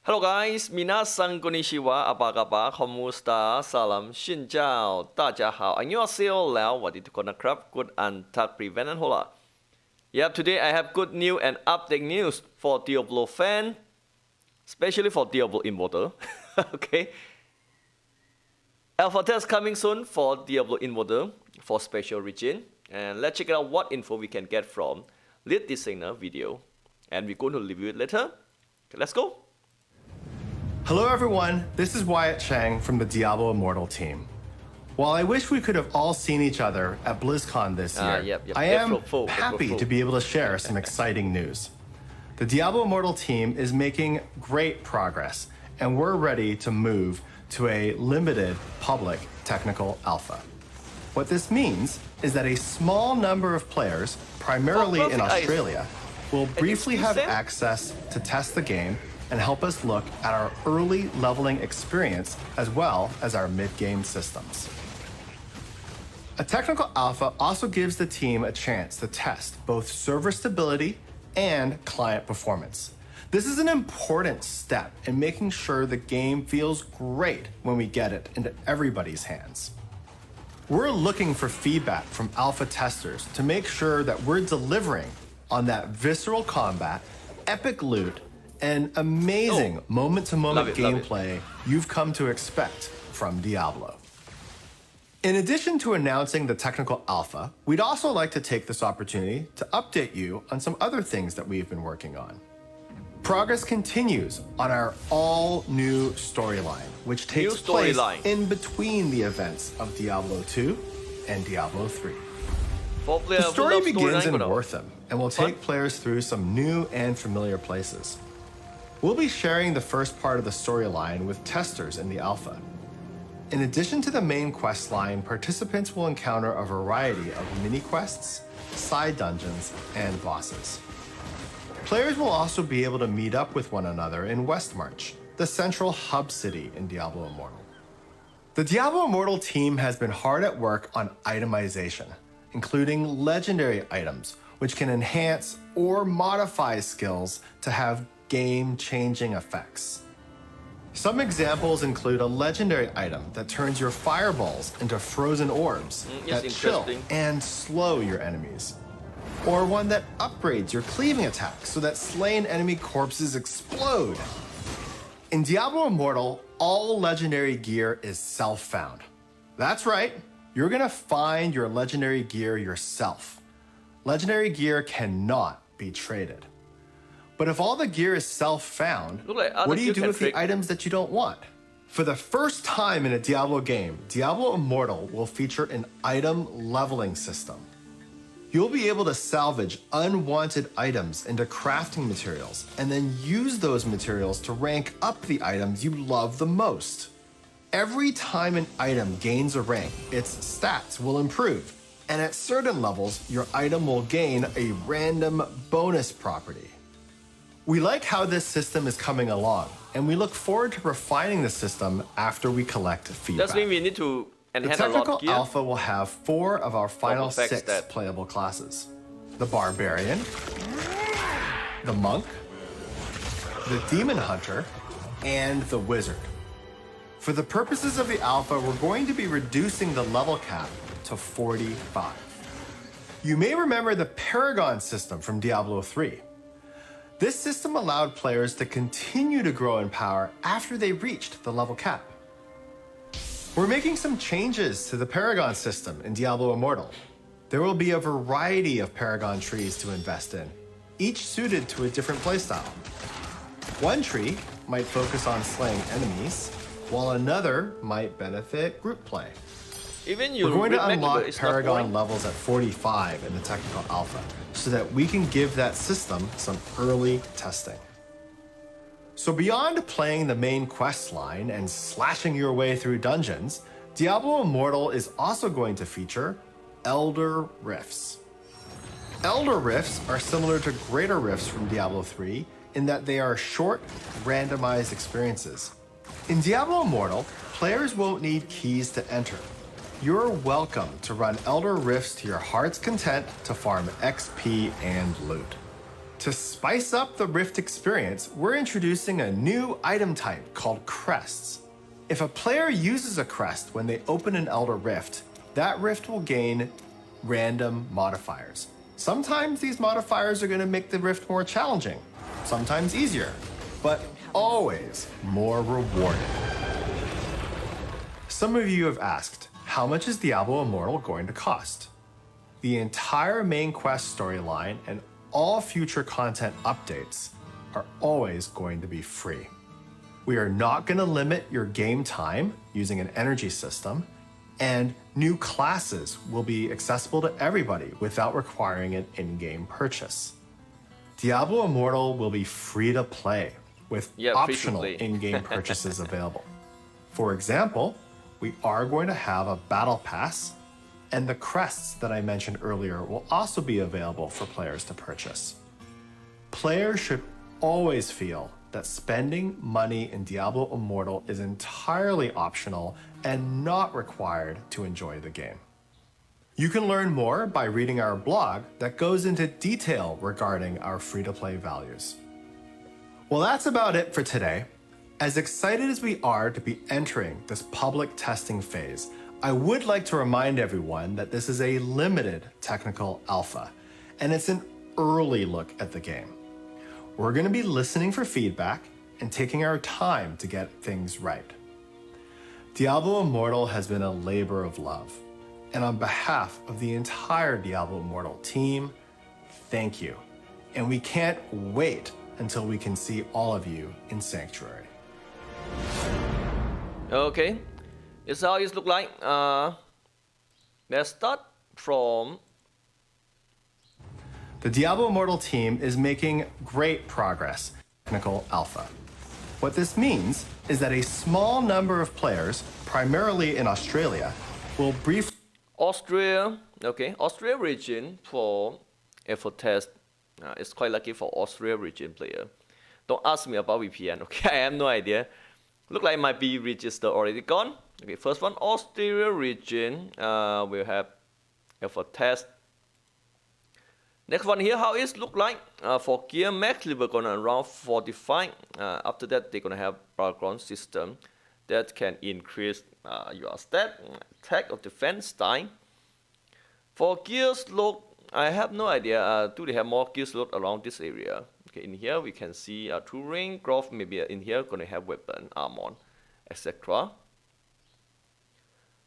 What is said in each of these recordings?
Hello guys, 皆さんこんにちは, apa kabar, Komusta, Salam, Shinjao, 大家好, 안녕하세요, แล้วสวัสดีทุกคนนะครับ Good Untitled Prevent Hola. Yep, today I have good news and update news for Diablo fan, especially for Diablo Immortal. Okay. Alpha test coming soon for Diablo Immortal for special region, and let's check out what info we can get from lead designer video, and we're going to review it later. Okay, let's go. Hello everyone, this is Wyatt Chang from the Diablo Immortal team. While I wish we could have all seen each other at BlizzCon this year, I am happy to be able to share some exciting news. The Diablo Immortal team is making great progress, and we're ready to move to a limited public technical alpha. What this means is that a small number of players, primarily in Australia, will briefly have access to test the game and help us look at our early leveling experience as well as our mid-game systems. A technical alpha also gives the team a chance to test both server stability and client performance. This is an important step in making sure the game feels great when we get it into everybody's hands. We're looking for feedback from alpha testers to make sure that we're delivering on that visceral combat, epic loot, and amazing moment-to-moment gameplay you've come to expect from Diablo. In addition to announcing the technical alpha, we'd also like to take this opportunity to update you on some other things that we've been working on. Progress continues on our all-new storyline, which takes place in between the events of Diablo 2 and Diablo 3. The story begins in Wortham and will take players through some new and familiar places. We'll be sharing the first part of the storyline with testers in the alpha. In addition to the main quest line, participants will encounter a variety of mini-quests, side dungeons, and bosses. Players will also be able to meet up with one another in Westmarch, the central hub city in Diablo Immortal. The Diablo Immortal team has been hard at work on itemization, including legendary items, which can enhance or modify skills to have game-changing effects. Some examples include a legendary item that turns your fireballs into frozen orbs that chill and slow your enemies, or one that upgrades your cleaving attack so that slain enemy corpses explode. In Diablo Immortal, all legendary gear is self-found. That's right, you're gonna find your legendary gear yourself. Legendary gear cannot be traded. But if all the gear is self-found, what do you do with the items that you don't want? For the first time in a Diablo game, Diablo Immortal will feature an item leveling system. You'll be able to salvage unwanted items into crafting materials and then use those materials to rank up the items you love the most. Every time an item gains a rank, its stats will improve, and at certain levels, your item will gain a random bonus property. We like how this system is coming along, and we look forward to refining the system after we collect feedback. Does mean we need to enhance the technical alpha will have 4 of our final 6 playable classes: the Barbarian, the Monk, the Demon Hunter, and the Wizard. For the purposes of the alpha, we're going to be reducing the level cap to 45. You may remember the Paragon System from Diablo 3. This system allowed players to continue to grow in power after they reached the level cap. We're making some changes to the Paragon System in Diablo Immortal. There will be a variety of Paragon trees to invest in, each suited to a different playstyle. One tree might focus on slaying enemies, while another might benefit group play. We're going to unlock Paragon levels at 45 in the technical alpha so that we can give that system some early testing. So beyond playing the main quest line and slashing your way through dungeons, Diablo Immortal is also going to feature Elder Riffs. Elder Riffs are similar to Greater Riffs from Diablo 3 in that they are short, randomized experiences. In Diablo Immortal, players won't need keys to enter. You're welcome to run Elder Rifts to your heart's content to farm XP and loot. To spice up the Rift experience, we're introducing a new item type called crests. If a player uses a crest when they open an Elder Rift, that rift will gain random modifiers. Sometimes these modifiers are going to make the rift more challenging, sometimes easier, but always more rewarding. Some of you have asked, how much is Diablo Immortal going to cost? The entire main quest storyline and all future content updates are always going to be free. We are not going to limit your game time using an energy system, and new classes will be accessible to everybody without requiring an in-game purchase. Diablo Immortal will be free to play with optional in-game purchases available. For example, we are going to have a battle pass, and the crests that I mentioned earlier will also be available for players to purchase. Players should always feel that spending money in Diablo Immortal is entirely optional and not required to enjoy the game. You can learn more by reading our blog that goes into detail regarding our free-to-play values. Well, that's about it for today. As excited as we are to be entering this public testing phase, I would like to remind everyone that this is a limited technical alpha, and it's an early look at the game. We're going to be listening for feedback and taking our time to get things right. Diablo Immortal has been a labor of love, and on behalf of the entire Diablo Immortal team, thank you. And we can't wait until we can see all of you in Sanctuary. Okay, this is how it looks like. Let's start from... The Diablo Immortal team is making great progress in technical alpha. What this means is that a small number of players, primarily in Australia, will briefly... Australia region for effort test. It's quite lucky for Australia region player. Don't ask me about VPN, okay? I have no idea. Look like it might be registered already gone. Okay, first one, Australia region. We'll have effort test. Next one here, how it look like for gear max level gonna around 45. After that, they're gonna have Paragon System that can increase your stat, attack or defense time. For gear slot, I have no idea. Do they have more gear slot around this area? Okay, in here we can see touring, growth. Maybe in here gonna have weapon, armor, etc.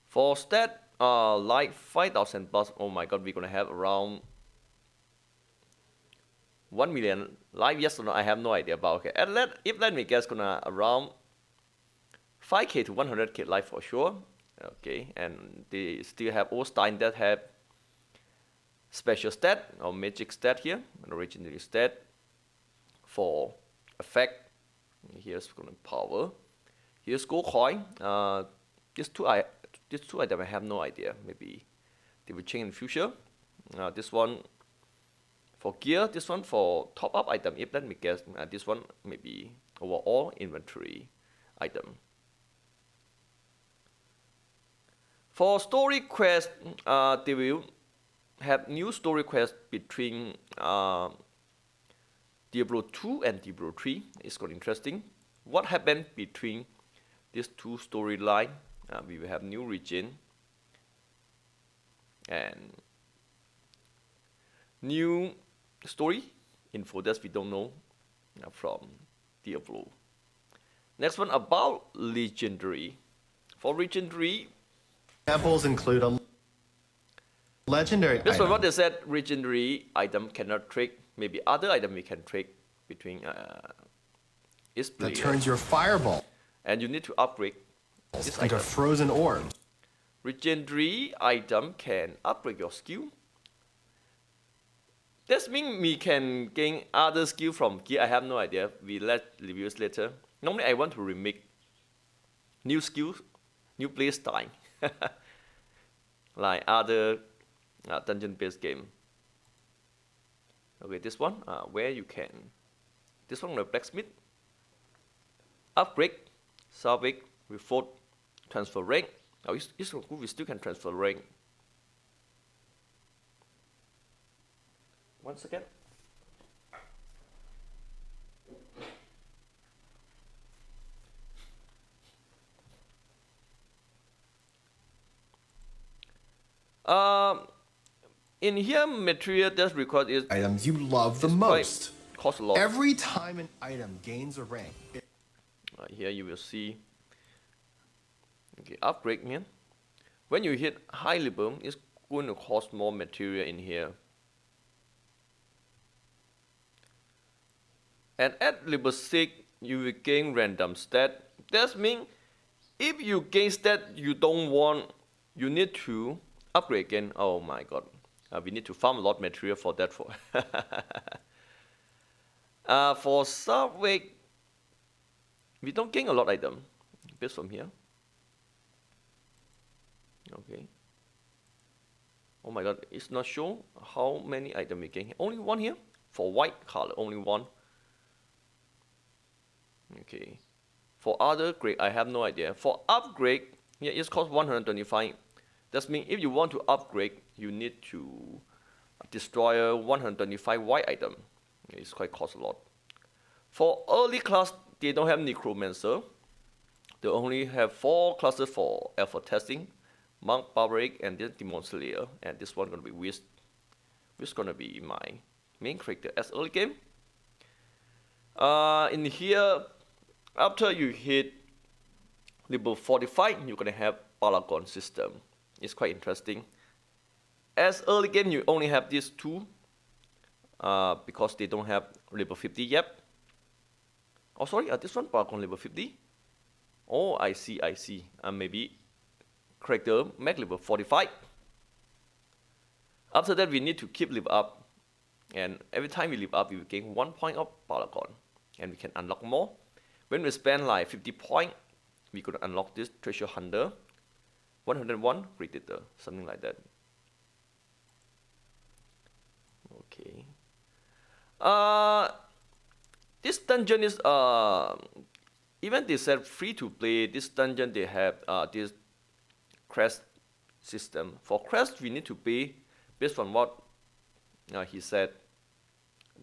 For stat, like 5,000 bucks. Oh my god, we're gonna have around 1 million life. Yes or no? I have no idea about. Okay, and let me guess, gonna around 5k to 100k life for sure. Okay, and they still have Ostein that have special stat or magic stat here, and originally stat for effect. Here's gonna power. Here's gold coin. These two items I have no idea. Maybe they will change in the future. This one for gear. This one for top up item. If let me guess, this one maybe overall inventory item. For story quest, they will have new story quest between Diablo 2 and Diablo 3. It's quite interesting. What happened between these two storyline? We will have new region and new story info that we don't know from Diablo. Next one about legendary. For legendary, examples include a legendary this item. one what they said, legendary item cannot trade. Maybe other item we can trade between its player. That turns your fireball and you need to upgrade this into item. frozen orb. Legendary item can upgrade your skill. That means we can gain other skill from gear. I have no idea. We let reviews later. Normally I want to remake new skills, new play style, like other dungeon-based game. Okay, this one where you can. This one the blacksmith. Upgrade, salvage, reforge, transfer rank. Oh, it's good. We still can transfer rank. One second. In here, material that's required is items you love the most. Cost a lot. Every time an item gains a rank. Here you will see. Okay, upgrade man. When you hit high level, it's going to cost more material in here. And at level 6, you will gain random stat. That means if you gain stat you don't want, you need to upgrade again. Oh my god. We need to farm a lot of material for that. For Salvage, we don't gain a lot of item based from here. Okay. Oh my god, it's not sure how many items we gain. Only one here. For white color, only one. Okay. For other grade, I have no idea. For upgrade, yeah, it costs 125. That means if you want to upgrade, you need to destroy 125 white item. It's quite cost a lot. For early class, they don't have Necromancer. They only have 4 classes for alpha testing. Monk, Barbaric, and then Demon Slayer. And this one gonna be Wiz. Wiz gonna be my main character as early game. In here, after you hit level 45, you're gonna have Paragon System. It's quite interesting. As early game, you only have these 2 because they don't have level 50 yet. Oh, sorry, this one Paragon level 50. Oh, I see. Maybe character max level 45. After that, we need to keep level up, and every time we level up, we will gain 1 point of Paragon, and we can unlock more. When we spend like 50 points, we could unlock this treasure hunter, 101 predator, something like that. Okay. This dungeon is even they said free to play. This dungeon they have this crest system. For crest we need to pay based on what he said.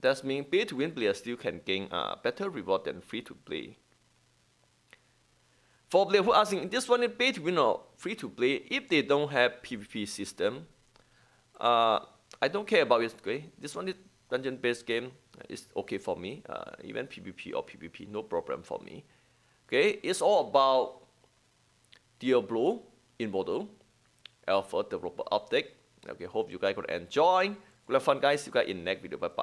That means pay to win players still can gain better reward than free to play. For players who are asking this one is pay to win or free to play, if they don't have PvP system, I don't care about it. Okay, this one is dungeon based game. It's okay for me. Even PvP or PvP, no problem for me. Okay, it's all about Diablo Immortal Alpha Developer Update. Okay, hope you guys could enjoy. Good have fun, guys. See you guys in the next video. Bye bye.